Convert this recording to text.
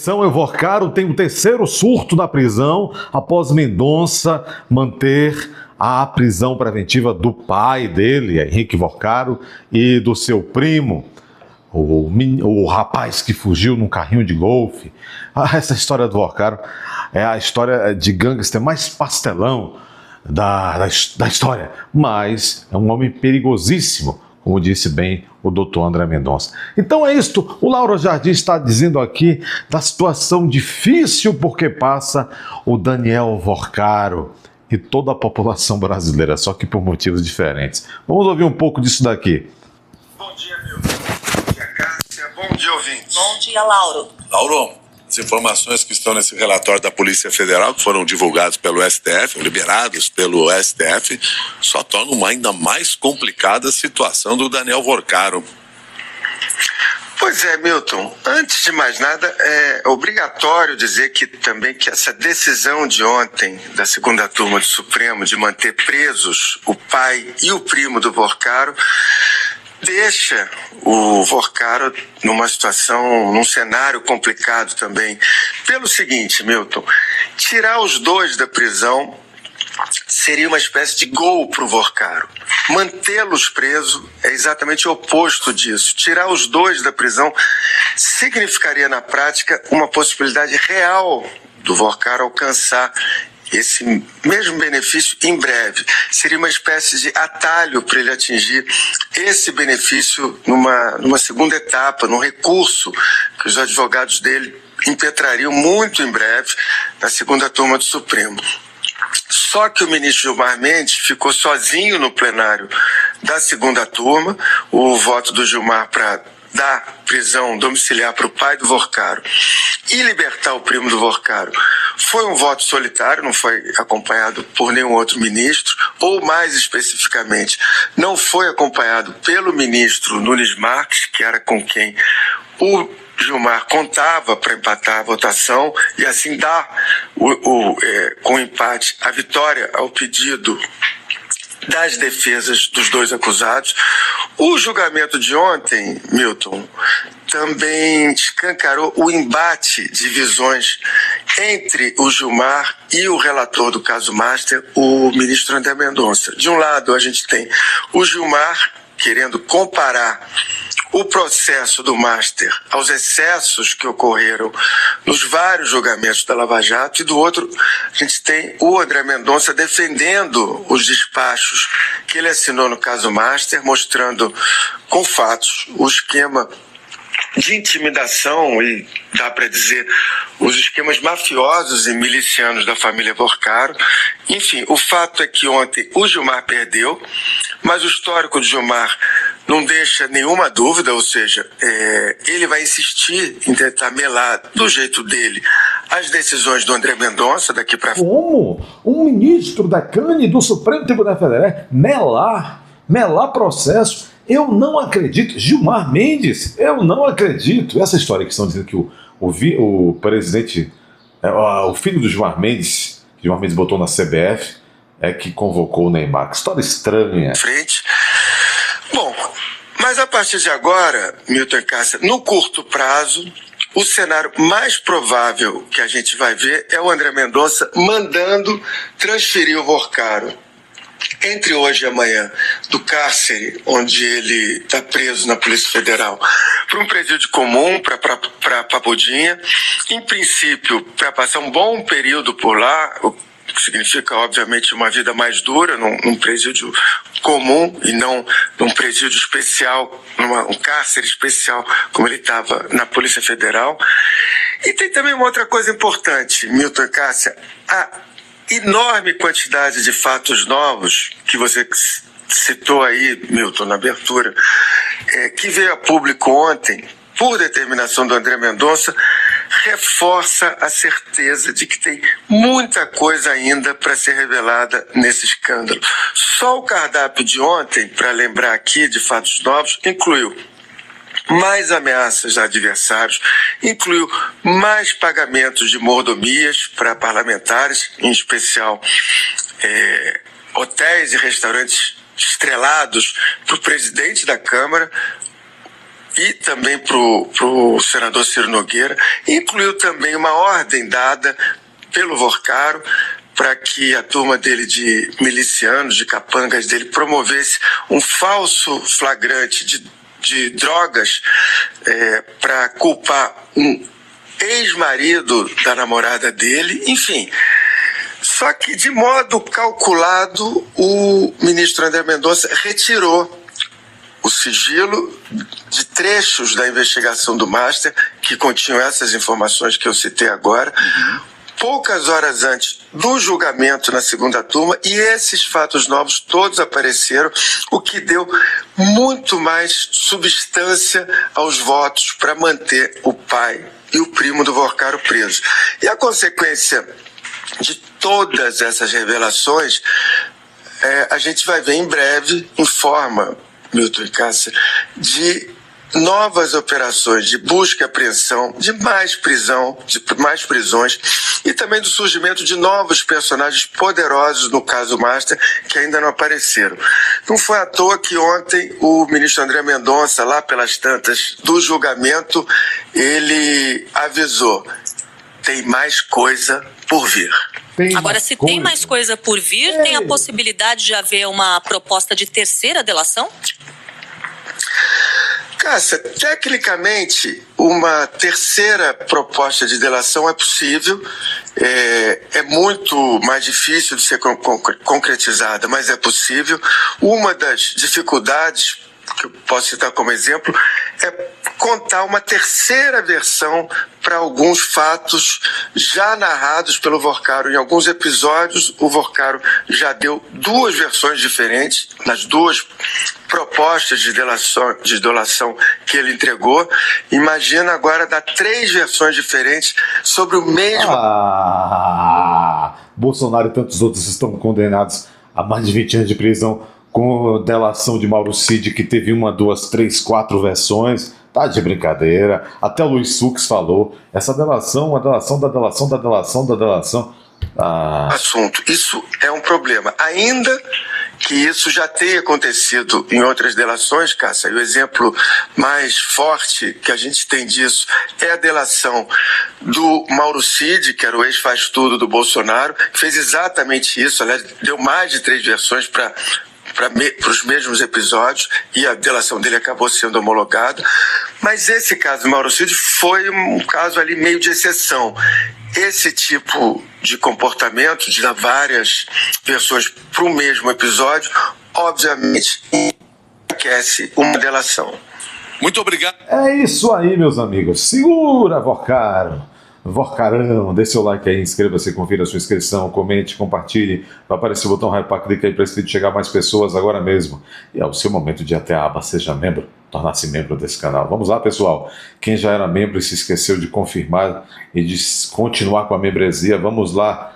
Atenção, Evorcaro tem o terceiro surto na prisão após Mendonça manter a prisão preventiva do pai dele, Henrique Evorcaro, e do seu primo, o rapaz que fugiu num carrinho de golfe. Essa história do Evorcaro é a história de gangster mais pastelão da história, mas é um homem perigosíssimo, como disse bem o doutor André Mendonça. Então é isto, o Lauro Jardim está dizendo aqui da situação difícil porque passa o Daniel Evorcaro e toda a população brasileira, só que por motivos diferentes. Vamos ouvir um pouco disso daqui. Bom dia, Milton. Bom dia, Cássia. Bom dia, ouvintes. Bom dia, Lauro. Lauro, as informações que estão nesse relatório da Polícia Federal, que foram divulgados pelo STF, liberados pelo STF, só tornam uma ainda mais complicada a situação do Daniel Evorcaro. Pois é, Milton. Antes de mais nada, é obrigatório dizer que essa decisão de ontem da segunda turma do Supremo de manter presos o pai e o primo do Evorcaro deixa o Evorcaro numa situação, num cenário complicado também. Pelo seguinte, Milton, tirar os dois da prisão seria uma espécie de gol para o Evorcaro. Mantê-los presos é exatamente o oposto disso. Tirar os dois da prisão significaria, na prática, uma possibilidade real do Evorcaro alcançar esse mesmo benefício em breve. Seria uma espécie de atalho para ele atingir esse benefício numa segunda etapa, num recurso que os advogados dele impetrariam muito em breve na segunda turma do Supremo. Só que o ministro Gilmar Mendes ficou sozinho no plenário da segunda turma. O voto do Gilmar para dar prisão domiciliar para o pai do Evorcaro e libertar o primo do Evorcaro foi um voto solitário, não foi acompanhado por nenhum outro ministro, ou mais especificamente, não foi acompanhado pelo ministro Nunes Marques, que era com quem o Gilmar contava para empatar a votação e assim dar com o empate a vitória ao pedido das defesas dos dois acusados. O julgamento de ontem, Milton, também escancarou o embate de visões entre o Gilmar e o relator do caso Master, o ministro André Mendonça. De um lado, a gente tem o Gilmar querendo comparar o processo do Master aos excessos que ocorreram nos vários julgamentos da Lava Jato, e do outro a gente tem o André Mendonça defendendo os despachos que ele assinou no caso Master, mostrando com fatos o esquema de intimidação e, dá para dizer, os esquemas mafiosos e milicianos da família Evorcaro. Enfim, o fato é que ontem o Gilmar perdeu, mas o histórico de Gilmar não deixa nenhuma dúvida, ou seja, ele vai insistir em tentar melar do jeito dele as decisões do André Mendonça daqui para frente. Como um ministro da CAN do Supremo Tribunal Federal melar processo? Eu não acredito. Gilmar Mendes, eu não acredito. Essa história que estão dizendo que o presidente, o filho do Gilmar Mendes, que Gilmar Mendes botou na CBF, é que convocou o Neymar. Que história estranha. Frente. Bom, mas a partir de agora, Milton e Cássia, no curto prazo, o cenário mais provável que a gente vai ver é o André Mendonça mandando transferir o Evorcaro entre hoje e amanhã, do cárcere onde ele está preso na Polícia Federal, para um presídio comum, para Pagodinha, em princípio, para passar um bom período por lá, o que significa, obviamente, uma vida mais dura, num presídio comum e não num presídio especial, um cárcere especial, como ele estava na Polícia Federal. E tem também uma outra coisa importante, Milton e Cássia, enorme quantidade de fatos novos que você citou aí, Milton, na abertura, que veio a público ontem, por determinação do André Mendonça, reforça a certeza de que tem muita coisa ainda para ser revelada nesse escândalo. Só o cardápio de ontem, para lembrar aqui de fatos novos, incluiu mais ameaças a adversários, incluiu mais pagamentos de mordomias para parlamentares, em especial hotéis e restaurantes estrelados para o presidente da Câmara, e também para o senador Ciro Nogueira. Incluiu também uma ordem dada pelo Vorcaro para que a turma dele de milicianos, de capangas dele, promovesse um falso flagrante de drogas para culpar um ex-marido da namorada dele, enfim. Só que, de modo calculado, o ministro André Mendonça retirou o sigilo de trechos da investigação do Master, que continham essas informações que eu citei agora, poucas horas antes do julgamento na segunda turma, e esses fatos novos todos apareceram, o que deu muito mais substância aos votos para manter o pai e o primo do Vorcaro presos. E a consequência de todas essas revelações, a gente vai ver em breve, em forma, Milton e Cássia, de novas operações de busca e apreensão, de mais prisões, e também do surgimento de novos personagens poderosos no caso Master, que ainda não apareceram. Não foi à toa que ontem o ministro André Mendonça, lá pelas tantas do julgamento, ele avisou: tem mais coisa por vir. Agora, se tem mais coisa por vir, tem a possibilidade de haver uma proposta de terceira delação? Cássia, tecnicamente, uma terceira proposta de delação é possível, é muito mais difícil de ser concretizada, mas é possível. Uma das dificuldades que eu posso citar como exemplo é contar uma terceira versão para alguns fatos já narrados pelo Vorcaro. Em alguns episódios, o Vorcaro já deu duas versões diferentes nas duas propostas de delação que ele entregou. Imagina agora dar 3 versões diferentes sobre o mesmo... Bolsonaro e tantos outros estão condenados a mais de 20 anos de prisão com delação de Mauro Cid, que teve 1, 2, 3, 4 versões. Tá de brincadeira. Até o Luiz Fux falou. Essa delação, a delação da delação da delação da delação. Assunto. Isso é um problema. Ainda que isso já tenha acontecido em outras delações, Cássia, e o exemplo mais forte que a gente tem disso é a delação do Mauro Cid, que era o ex-faz-tudo do Bolsonaro, que fez exatamente isso. Aliás, deu mais de 3 versões para os mesmos episódios, e a delação dele acabou sendo homologada. Mas esse caso do Mauro Cid foi um caso ali meio de exceção. Esse tipo de comportamento, de dar várias versões para o mesmo episódio, obviamente enriquece uma delação. Muito obrigado. É isso aí, meus amigos. Segura, Vorcaro. Vorcarão, dê seu like aí, inscreva-se, confira a sua inscrição, comente, compartilhe, vai aparecer o botão hype, clica aí para esse vídeo chegar a mais pessoas agora mesmo. E é o seu momento de ir até a aba Seja Membro, tornar-se membro desse canal. Vamos lá, pessoal. Quem já era membro e se esqueceu de confirmar e de continuar com a membresia, vamos lá